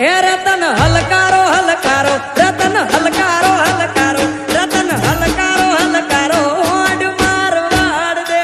હે રતન હલકારો હલકારો રતન હલકારો હલકારો રતન હલકારો હલકારો ઓડ મારવાડ દે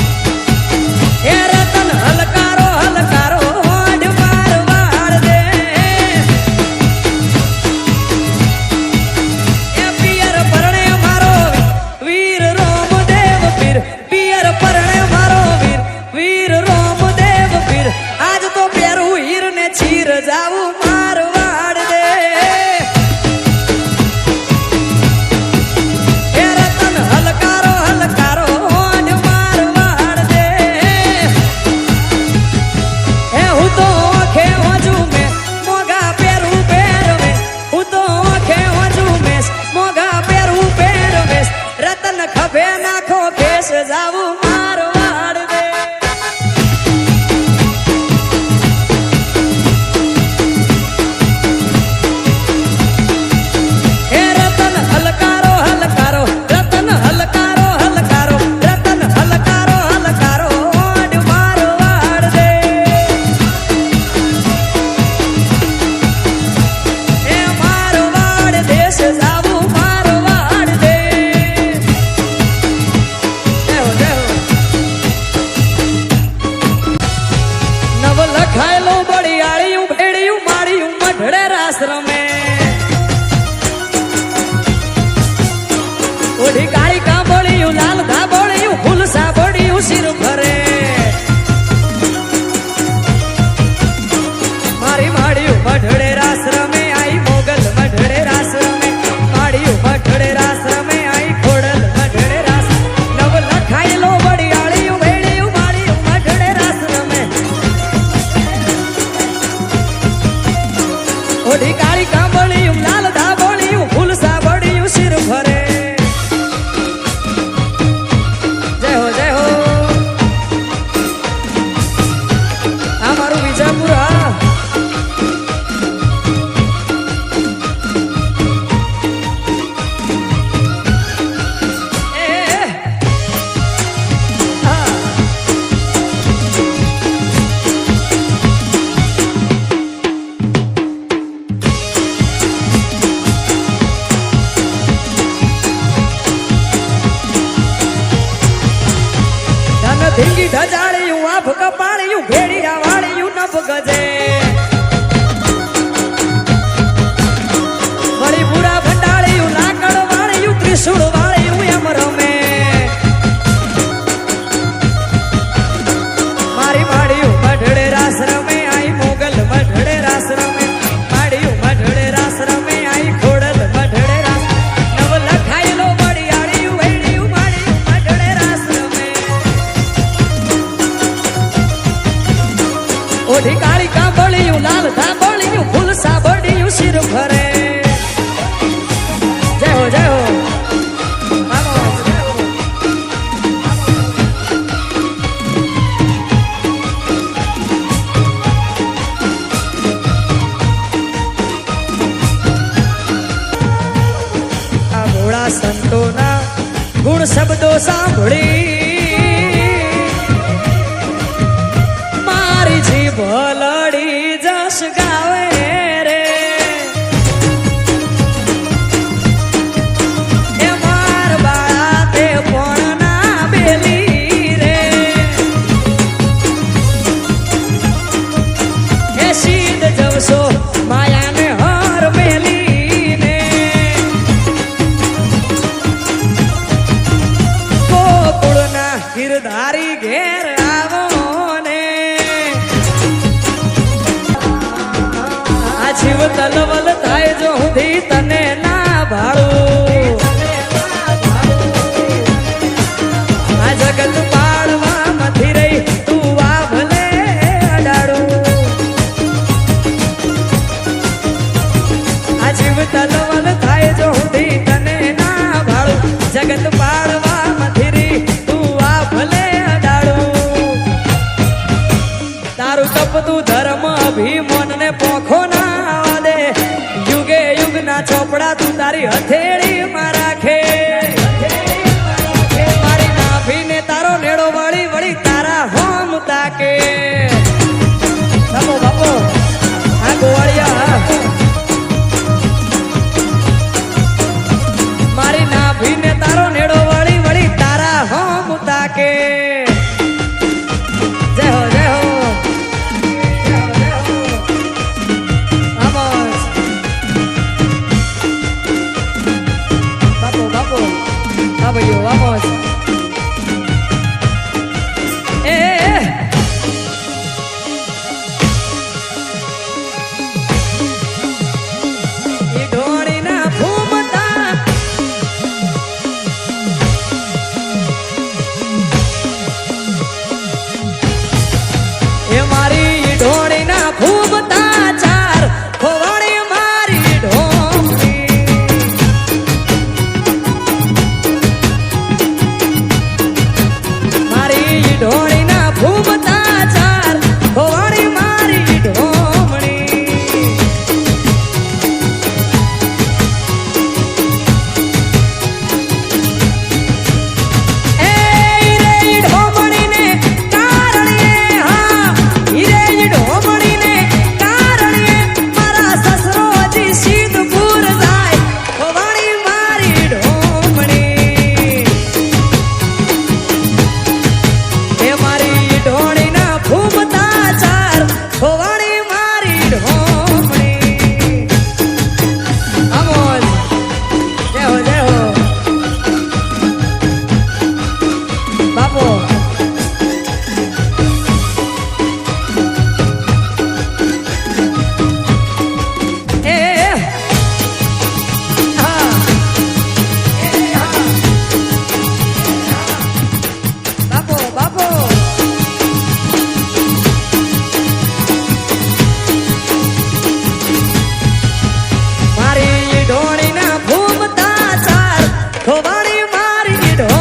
હે રતન હલકારો હલકારો ઓડ મારવાડ દે એ પિયર પરણે મારો વીર રોમદેવ પીર પિયર પરણે મારો વીર વીર રોમદેવ પીર આજ તો પેરું હીર ને ચીર જાવું મારવાડ દે હે રતન હલકારો હલકારો ઓડ મારવાડ દે હે હું તો ઓખે હોજુ મેં મોગા પેરું પહેરવે હું તો ઓખે હોજુ મેં મોગા પેરું પહેરવે રતન ખભે નાખો કેસ જાવું મારવાડ દે હે રતન હલકારો હલકારો રતન હલકારો હલકારો રતન હલકારો હલકારો ઓડ મારવાડ દે હે મારવાડ દેશ જાવું મારવાડ દે નવ લખાયેલો બળિયાળિયું ભેડિયું માળિયું મઢડે રાસ રમે ઓઢી કાળી કાંબળિયું લાલ ધાબળિયું ફૂલ સાબળિયું શિર ભરે મારી માળિયું મઢડે રાસ રમે આઈ મોગલ મઢડે રાસ રમે માળિયું મઢડે રાસ રમે આઈ ખોડલ મઢડે રાસ નવ લખાયેલો બળિયાળિયું ભેડિયું માળિયું મઢડે રાસ રમે ઓઢી કાળી કાંબળિયું લાલ ધાબળિયું ફૂલ સાબળિયું શિર ભરે જય હો જય હો આ મારું વિજાપુર હા ધીંગી ઢજાળિયું આભ કપાળિયું ભેડિયા વાળિયું નભ ગજે વળી બુરા ભંડાળિયું લાકડ વાળિયું ત્રિશુળ વાળિયું એમ રમે મારી માળિયું મઢડે રાસ રમે આઈ મોગલ મઢડે રાસ રમે માળિયું મઢડે રાસ રમે આઈ ખોડલ મઢડે રાસ નવ લખાયેલો બળિયાળિયું વેડિયું માળિયું મઢડે રાસ રમે ઓઢી કાળી કાંબળિયું લાલ ધાબળિયું ફૂલ સાબળિયું શિર ભરે જય હો જય હો આ ભોળા સંતોના ગુણ શબ્દો સાંભળી મારી જીભ લડી જશ ગાવે રે એ માર બાળા તે પણ ના બેલી રે એ સીધ જવશો માયાને હર મેલીને ગોકુળના ગિરધારી ઘેર આવો ને આ જીવ તલવલ થાય જો હુંધી તને ના ભાળું આ જગત પાડવા મથી રહી તું આ ભલે અડાડું આ જીવ તલવલ થાય જો હુંધી તને ના ભાળું જગત પાડવા મથી રહી તું આ ભલે અડાડું તારું તપતું ધર્મ અભિમાન ને પોખો ના દે યુગે યુગ ના ચોપડા તું તારી હથેળી માં રાખે મારી નાભી ને તારો ભાઈઓ વામોસ એ ઢોળીના ફૂમતા એ મારી ઢોળીના ફૂમતા ચાર ખોવાણી મારી ઢોળી મારી ઢોળીના ફૂમતા ચાર ખોવાણી મારી ઢોમણી એ રે ઢોમણીને કારણે હા રે ઢોમણીને કારણે મારા સસરો હજી સિદ્ધપુર જાય ખોવાણી મારી ઢોમણી એ મારી ઢોળીના ફૂમતા ચાર ખોવાણી મારી ઢોમણી અમોલ જય હો બાપો એ હા એ હા બાપો બાપો મારી ઢોળીના ફૂમતા ચાર ખોવાણી મારી ઢોળી